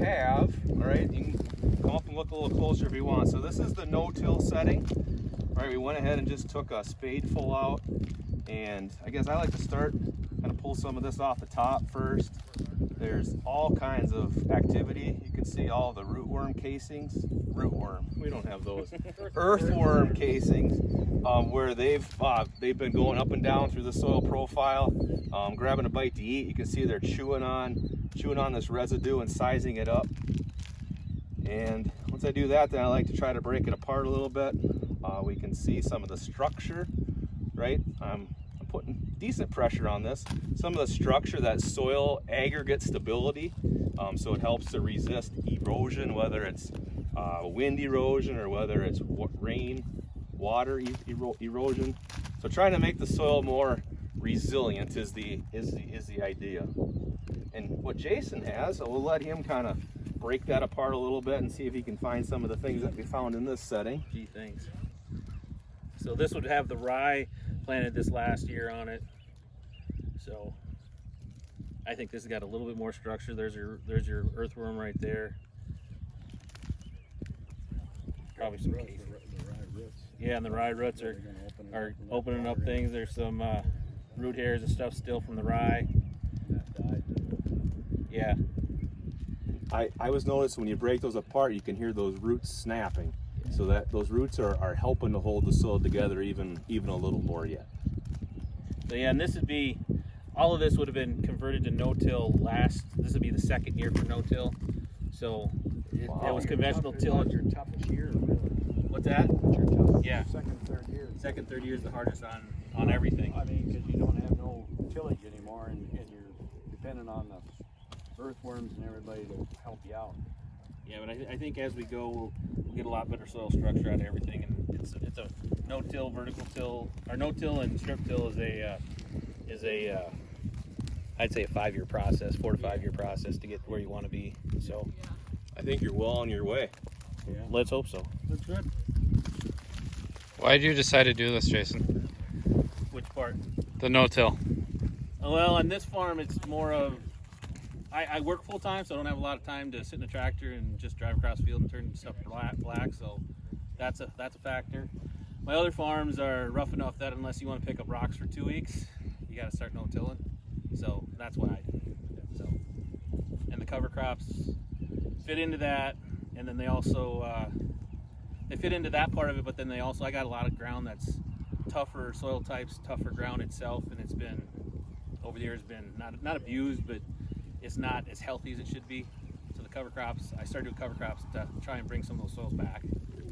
have, all right, you can come up and look a little closer if you want. So this is the no-till setting. All right, we went ahead and just took a spadeful out, and I guess I like to start, kind of pull some of this off the top first. There's all kinds of activity. You can see all the rootworm casings. Rootworm, we don't have those. Earthworm casings, where they've been going up and down through the soil profile, grabbing a bite to eat. You can see they're chewing on this residue and sizing it up. And once I do that, then I like to try to break it apart a little bit. We can see some of the structure, right? I'm putting decent pressure on this. Some of the structure, that soil aggregate stability, so it helps to resist erosion, whether it's wind erosion or whether it's rain, water erosion. So trying to make the soil more resilient is the idea. And what Jason has, so we'll let him kind of break that apart a little bit and see if he can find some of the things that we found in this setting. Gee, thanks. So this would have the rye planted this last year on it. So I think this has got a little bit more structure. There's your earthworm right there. Probably some casing. The rye roots. Yeah, and the rye roots are opening up things. There's some root hairs and stuff still from the rye. That died. Yeah. I was noticed when you break those apart, you can hear those roots snapping. So that those roots are helping to hold the soil together even a little more yet. So yeah, and this would be, all of this would have been converted to no-till this would be the second year for no-till. So it was conventional tillage. Your toughest year, really. What's that? Your toughest Yeah. second, third year. Second, third year is the hardest on everything. I mean, because you don't have no tillage anymore, and you're dependent on the earthworms and everybody to help you out. Yeah, but I think as we go, we'll get a lot better soil structure out of everything, and it's a no-till, vertical till, or no-till and strip till is a I'd say a 5-year process, 4 to 5 year process to get where you want to be. So I think you're well on your way. Yeah. let's hope so. That's good. Why did you decide to do this, Jason? Which part? The no-till. Well, on this farm, it's more of I work full time, so I don't have a lot of time to sit in a tractor and just drive across the field and turn stuff black. So that's a factor. My other farms are rough enough that unless you want to pick up rocks for 2 weeks, you got to start no-tilling. So that's what I do. So, and the cover crops fit into that, and then they also they fit into that part of it. But then they also, I got a lot of ground that's tougher soil types, tougher ground itself, and it's been over the years been not abused, but it's not as healthy as it should be. So the cover crops, I started doing cover crops to try and bring some of those soils back.